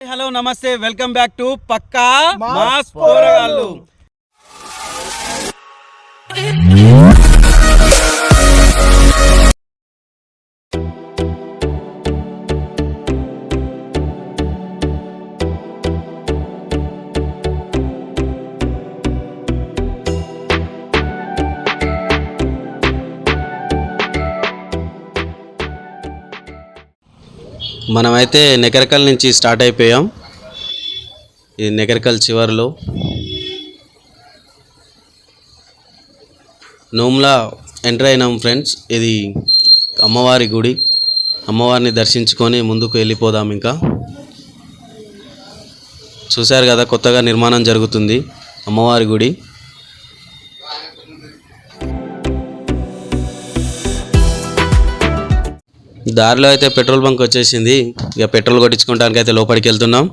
Hello నమస్తే, welcome back to పక్కా mass పోరగాళ్ళు. మనమైతే నెకరకల్ నుంచి స్టార్ట్ అయిపోయాం. ఇది నెకరకల్ చివరిలో నోమ్లా ఎంటర్ అయినాం ఫ్రెండ్స్. ఇది అమ్మవారి గుడి. అమ్మవారిని దర్శించుకొని ముందుకు వెళ్ళిపోదాం. ఇంకా చూశారు కదా, కొత్తగా నిర్మాణం జరుగుతుంది అమ్మవారి గుడి. దారిలో అయితే పెట్రోల్ బంక్ వచ్చేసింది. ఇక పెట్రోల్ కొట్టించుకోవడానికి అయితే లోపలికి వెళ్తున్నాం.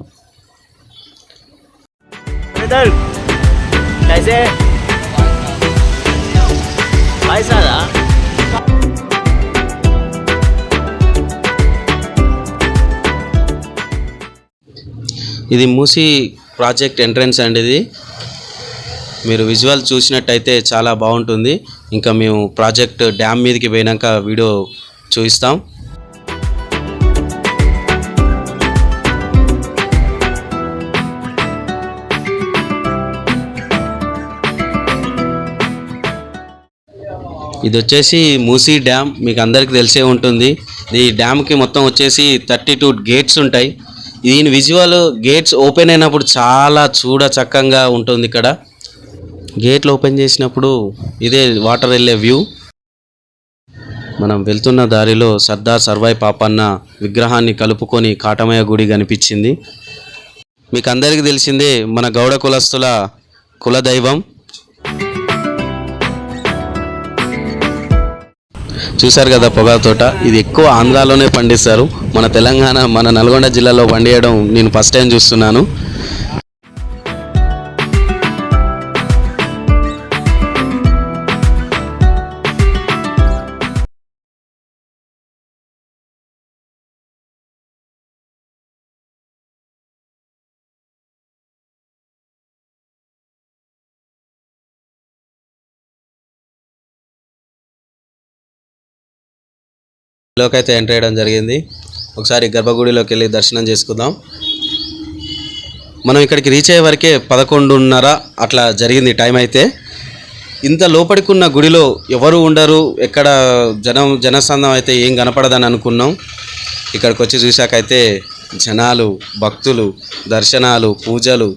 ఇది మూసీ ప్రాజెక్ట్ ఎంట్రన్స్ అండి. ఇది మీరు విజువల్ చూసినట్టయితే చాలా బాగుంటుంది. ఇంకా మేము ప్రాజెక్ట్ డ్యామ్ మీదకి పోయినాక వీడియో చూపిస్తాం. ఇది వచ్చేసి మూసీ డ్యామ్, మీకు అందరికీ తెలిసే ఉంటుంది. ఈ డ్యామ్కి మొత్తం వచ్చేసి 32 గేట్స్ ఉంటాయి. దీని విజువల్ గేట్స్ ఓపెన్ అయినప్పుడు చాలా చక్కగా ఉంటుంది. ఇక్కడ గేట్లు ఓపెన్ చేసినప్పుడు ఇదే వాటర్ వెళ్ళే వ్యూ. మనం వెళ్తున్న దారిలో సర్దార్ సర్వాయి పాపన్న విగ్రహాన్ని కలుపుకొని కాటమయ్య గుడి కనిపించింది. మీకు అందరికీ తెలిసిందే మన గౌడ కులస్తుల కులదైవం. చూశారు కదా పొగాకు తోట. ఇది ఎక్కువ ఆంధ్రాలోనే పండిస్తారు. మన తెలంగాణ, మన నల్గొండ జిల్లాలో పండియడం నేను ఫస్ట్ టైం చూస్తున్నాను. లోకైతే ఎంటర్ చేయడం జరిగింది. ఒకసారి గర్భగుడిలోకి వెళ్ళి దర్శనం చేసుకుందాం. మనం ఇక్కడికి రీచ్ అయ్యే వరకే 11:30 అట్లా జరిగింది టైం. అయితే ఇంత లోపలికున్న గుడిలో ఎవరు ఉండరు, ఎక్కడ జనసందం అయితే ఏం కనపడదని అనుకున్నాం. ఇక్కడికి వచ్చి చూశాకైతే జనాలు, భక్తులు, దర్శనాలు, పూజలు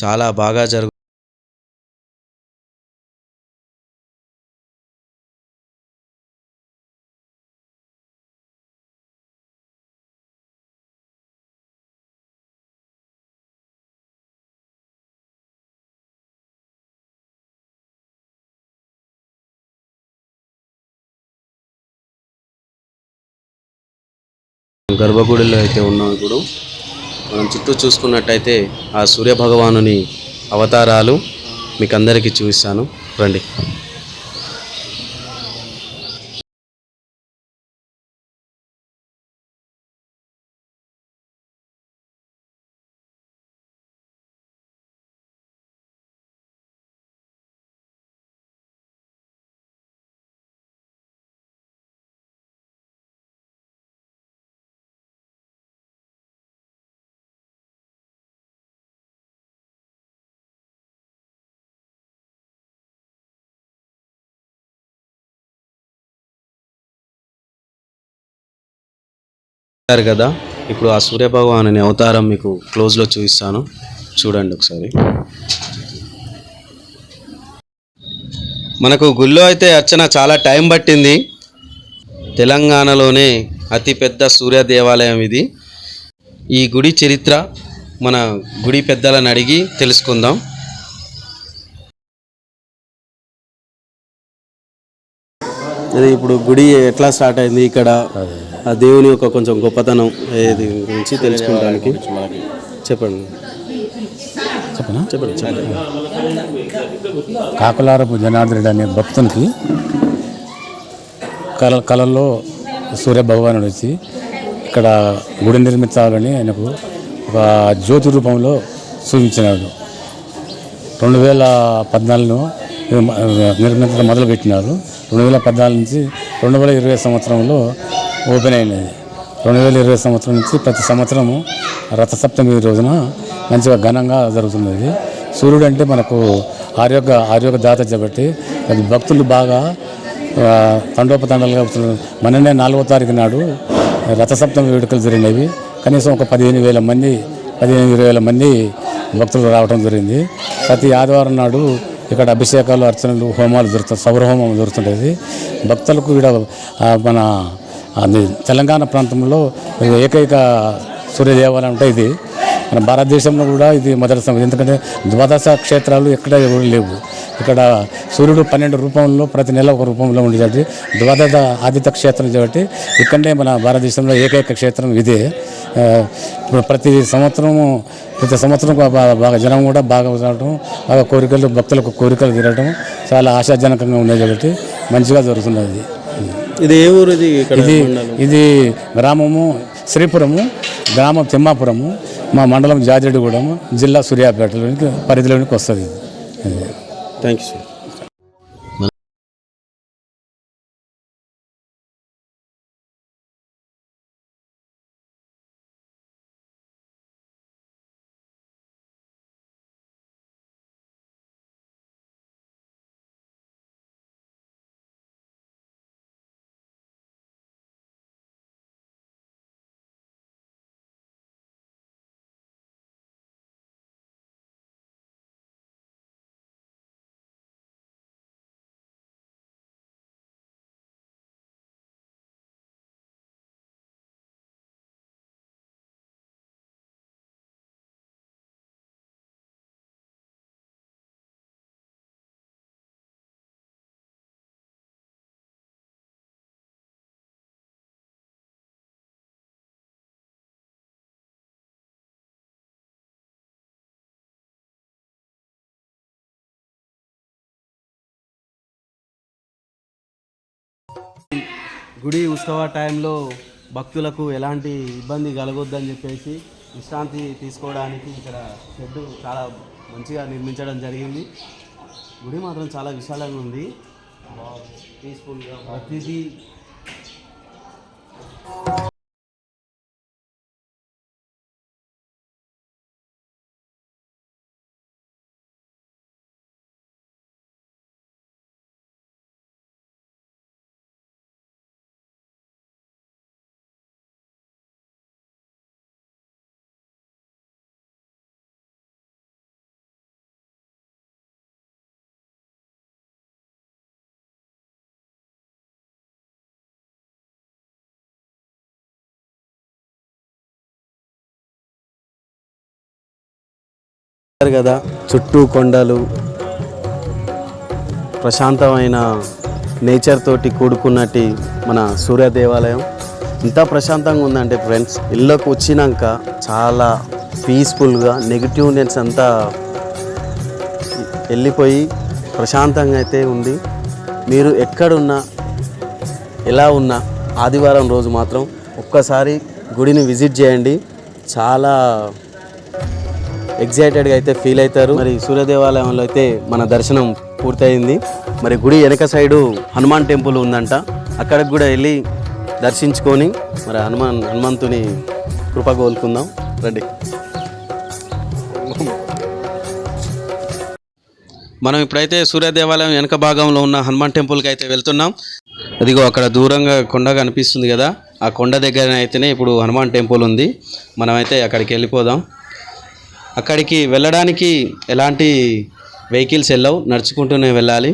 చాలా బాగా జరుగుతాయి. గర్భగుడిలో అయితే ఉన్నాం. ఇప్పుడు మనం చుట్టూ చూసుకున్నట్టయితే ఆ సూర్యభగవానుని అవతారాలు మీకు అందరికీ చూపిస్తాను, రండి. కదా, ఇప్పుడు ఆ సూర్యభగవానుని అవతారం మీకు క్లోజ్లో చూపిస్తాను, చూడండి ఒకసారి. మనకు గుళ్ళో అయితే అర్చన చాలా టైం పట్టింది. తెలంగాణలోనే అతిపెద్ద సూర్య దేవాలయం ఇది. ఈ గుడి చరిత్ర మన గుడి పెద్దలను అడిగి తెలుసుకుందాం. అది ఇప్పుడు గుడి ఎట్లా స్టార్ట్ అయింది, ఇక్కడ ఆ దేవుని యొక్క కొంచెం గొప్పతనం ఏది గురించి తెలుసుకోవడానికి చెప్పండి. చెప్పండి. కాకులారపు జనార్దన్ రెడ్డి అనే భక్తునికి కళల్లో సూర్య భగవానుడు వచ్చి ఇక్కడ గుడి నిర్మించాలని ఆయనకు ఒక జ్యోతి రూపంలో చూపించినాడు. 2014లో నిర్మించడం మొదలుపెట్టినారు. 2014 నుంచి 2020 సంవత్సరంలో ఓపెన్ అయినది. 2020 సంవత్సరం నుంచి ప్రతి సంవత్సరము రథసప్తమి రోజున మంచిగా ఘనంగా జరుగుతున్నది. సూర్యుడు అంటే మనకు ఆరోగ్యదాత కాబట్టి అది భక్తులు బాగా తండోపతండాలుగా మననే 4వ తారీఖు నాడు రథసప్తమి వేడుకలు జరిగినవి. కనీసం ఒక 15,000-20,000 మంది భక్తులు రావడం జరిగింది. ప్రతి ఆదివారం నాడు ఇక్కడ అభిషేకాలు, అర్చనలు, హోమాలు జరుగుతాయి. సౌరహోమం జరుగుతుంటుంది. భక్తులకు ఇక్కడ మన తెలంగాణ ప్రాంతంలో ఏకైక సూర్య దేవాలయం అంటే ఇది. మన భారతదేశంలో కూడా ఇది మొదటి సమయం. ఎందుకంటే ద్వాదశ క్షేత్రాలు ఎక్కడ ఎవరు లేవు. ఇక్కడ సూర్యుడు 12 రూపంలో ప్రతి నెల ఒక రూపంలో ఉండేది. ద్వాదశ ఆదిత్య క్షేత్రం కాబట్టి ఇక్కడనే మన భారతదేశంలో ఏకైక క్షేత్రం ఇదే. ప్రతి సంవత్సరం బాగా జనం కూడా బాగా రావడం, బాగా భక్తులకు కోరికలు తీరడం చాలా ఆశాజనకంగా ఉన్నాయి కాబట్టి మంచిగా జరుగుతున్నది. ఇది ఏ ఊరు? ఇది గ్రామము శ్రీపురము, గ్రామం తిమ్మాపురము, మా మండలం జాజిరెడ్డిగూడెం, జిల్లా సూర్యాపేటలోనికి పరిధిలోనికి వస్తుంది. Thank you sir. గుడి ఉత్సవ టైంలో భక్తులకు ఎలాంటి ఇబ్బంది కలగొద్దని చెప్పేసి విశ్రాంతి తీసుకోవడానికి ఇక్కడ షెడ్డు చాలా మంచిగా నిర్మించడం జరిగింది. గుడి మాత్రం చాలా విశాలంగా ఉంది, పీస్ఫుల్గా ప్రతిదీ. కదా చుట్టూ కొండలు, ప్రశాంతమైన నేచర్ తోటి కూడుకున్నట్టు మన సూర్య దేవాలయం ఇంత ప్రశాంతంగా ఉందంటే ఫ్రెండ్స్, ఇళ్ళకు వచ్చినాక చాలా పీస్ఫుల్గా నెగిటివ్నెస్ అంతా వెళ్ళిపోయి ప్రశాంతంగా అయితే ఉంది. మీరు ఎక్కడున్నా ఎలా ఉన్నా ఆదివారం రోజు మాత్రం ఒక్కసారి గుడిని విజిట్ చేయండి. చాలా ఎగ్జైటెడ్గా అయితే ఫీల్ అవుతారు. మరి సూర్య దేవాలయంలో అయితే మన దర్శనం పూర్తయింది. మరి గుడి వెనక సైడు హనుమాన్ టెంపుల్ ఉందంట, అక్కడికి కూడా వెళ్ళి దర్శించుకొని మరి హనుమంతుని కృప కోలుకుందాం రండి. మనం ఇప్పుడైతే సూర్య దేవాలయం వెనక భాగంలో ఉన్న హనుమాన్ టెంపుల్కి అయితే వెళ్తున్నాం. అదిగో అక్కడ దూరంగా కొండ కనిపిస్తుంది కదా, ఆ కొండ దగ్గర అయితేనే ఇప్పుడు హనుమాన్ టెంపుల్ ఉంది. మనమైతే అక్కడికి వెళ్ళిపోదాం. అక్కడికి వెళ్ళడానికి ఎలాంటి వెహికల్స్ వెళ్ళవు, నడుచుకుంటూనే వెళ్ళాలి.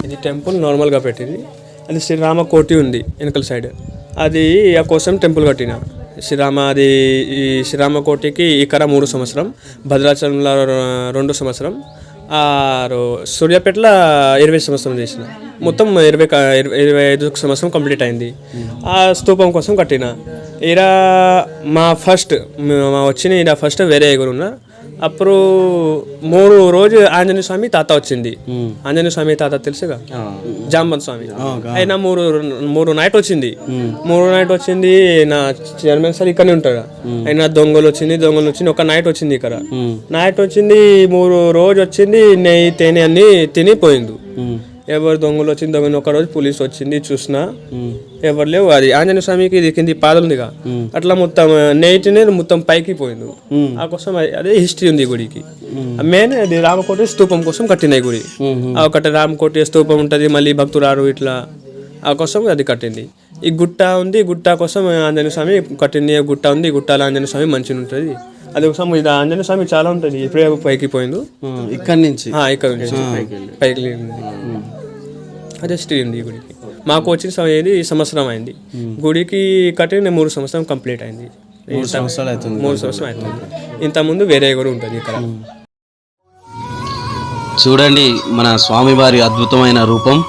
ఇది టెంపుల్ నార్మల్గా పెట్టింది. అది శ్రీరామ కోటి ఉంది వెనకల సైడ్, అది ఆ కోసం టెంపుల్ కట్టిన. అది ఈ శ్రీరామ కోటికి ఇక్కడ 3 సంవత్సరం, భద్రాచలంలో 2 సంవత్సరం, సూర్యాపేటలో 20 సంవత్సరం చేసిన. మొత్తం 25 సంవత్సరం కంప్లీట్ అయింది. ఆ స్తూపం కోసం కట్టిన. ఇలా మా వచ్చిన ఇలా ఫస్ట్ వేరే ఎగురు ఉన్నా. అప్పుడు 3 రోజు ఆంజనేయ స్వామి తాత వచ్చింది. ఆంజనేయ స్వామి తాత తెలుసుగా, జాంబన్ స్వామి. అయినా 3 నైట్ వచ్చింది. 3 నైట్ వచ్చింది. నా చైర్మన్ సార్ ఇక్కడనే ఉంటాడు. అయినా దొంగలు వచ్చింది. ఒక నైట్ వచ్చింది ఇక్కడ. నైట్ వచ్చింది, 3 రోజు వచ్చింది. నెయ్యి తేనె అన్ని తినిపోయింది. ఎవరు దొంగలు వచ్చింది. ఒక రోజు పోలీస్ వచ్చింది, చూసినా ఎవరు లేవు. అది ఆంజనేయ స్వామికి ఇది కింది పాదలు ఉందిగా, అట్లా మొత్తం నెయ్యి మొత్తం పైకి పోయింది. ఆ కోసం అదే హిస్టరీ ఉంది ఈ గుడికి. మెయిన్ అది రామకోటి స్తూపం కోసం కట్టిన ఈ గుడి. ఒకటి రామకోటి స్తూపం ఉంటుంది, మళ్ళీ భక్తురారు ఇట్లా, ఆ కోసం అది కట్టింది. ఈ గుట్ట ఉంది, గుట్ట కోసం ఆంజనేయ స్వామి కట్టింది. గుట్ట ఉంది, గుట్టలో ఆంజనేయ స్వామి మంచిగా ఉంటుంది. అది ఒకసారి ఇది ఆంజనేయ స్వామి చాలా ఉంటుంది. ఇప్పుడే పైకి పోయింది ఇక్కడ నుంచి పైకి. అదే హిస్టరీ ఉంది ఈ గుడికి. మాకు వచ్చిన ఏది సంవత్సరం అయింది. గుడికి కట్టిన 3 సంవత్సరం కంప్లీట్ అయింది. 3 సంవత్సరాలు అవుతుంది. 3 సంవత్సరం అవుతుంది. ఇంతకుముందు వేరే కూడా ఉంటుంది ఇక్కడ. చూడండి మన స్వామివారి అద్భుతమైన రూపం.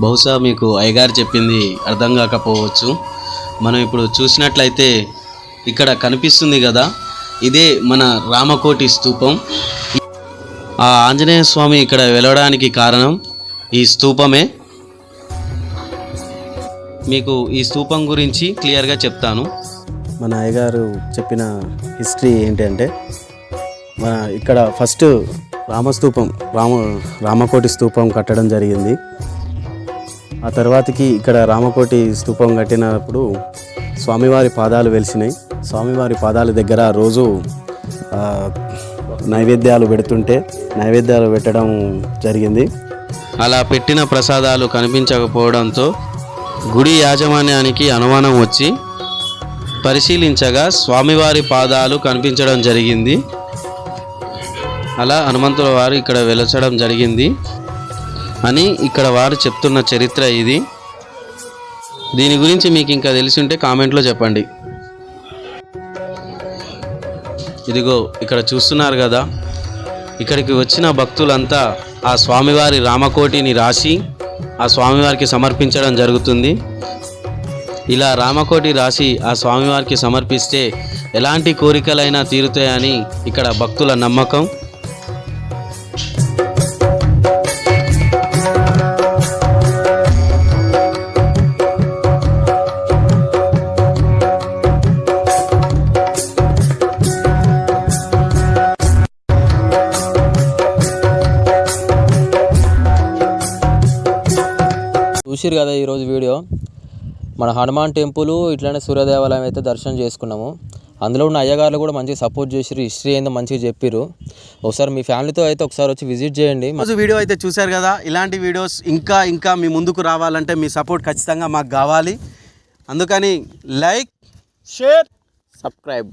బహుశా మీకు అయ్యగారు చెప్పింది అర్థం కాకపోవచ్చు. మనం ఇప్పుడు చూసినట్లయితే ఇక్కడ కనిపిస్తుంది కదా, ఇదే మన రామకోటి స్తూపం. ఆ ఆంజనేయ స్వామి ఇక్కడ వెలవడానికి కారణం ఈ స్తూపమే. మీకు ఈ స్తూపం గురించి క్లియర్గా చెప్తాను. మన అయ్యగారు చెప్పిన హిస్టరీ ఏంటంటే, మన ఇక్కడ ఫస్ట్ రామకోటి స్తూపం కట్టడం జరిగింది. ఆ తర్వాతకి ఇక్కడ రామకోటి స్తూపం కట్టినప్పుడు స్వామివారి పాదాలు వెలిసినాయి. స్వామివారి పాదాల దగ్గర రోజు నైవేద్యాలు పెట్టడం జరిగింది. అలా పెట్టిన ప్రసాదాలు కనిపించకపోవడంతో గుడి యాజమాన్యానికి అనుమానం వచ్చి పరిశీలించగా స్వామివారి పాదాలు కనిపించడం జరిగింది. అలా హనుమంతుల వారు ఇక్కడ వెలచడం జరిగింది అని ఇక్కడ వారు చెప్తున్న చరిత్ర ఇది. దీని గురించి మీకు ఇంకా తెలిసి ఉంటే కామెంట్లో చెప్పండి. ఇదిగో ఇక్కడ చూస్తున్నారు కదా, ఇక్కడికి వచ్చిన భక్తులంతా ఆ స్వామివారి రామకోటిని రాసి ఆ స్వామివారికి సమర్పించడం జరుగుతుంది. ఇలా రామకోటి రాసి ఆ స్వామివారికి సమర్పిస్తే ఎలాంటి కోరికలైనా తీరుతాయని ఇక్కడ భక్తుల నమ్మకం. చూసిరు కదా ఈరోజు వీడియో. మన హనుమాన్ టెంపుల్ ఇట్లానే సూర్యదేవాలయం అయితే దర్శనం చేసుకున్నాము. అందులో ఉన్న అయ్యగారులు కూడా మంచిగా సపోర్ట్ చేసిరు, హిస్టరీ ఏందో మంచిగా చెప్పిరు. ఒకసారి మీ ఫ్యామిలీతో అయితే ఒకసారి వచ్చి విజిట్ చేయండి. ఈరోజు వీడియో అయితే చూశారు కదా. ఇలాంటి వీడియోస్ ఇంకా మీ ముందుకు రావాలంటే మీ సపోర్ట్ ఖచ్చితంగా మాకు కావాలి. అందుకని లైక్, షేర్, సబ్స్క్రైబ్.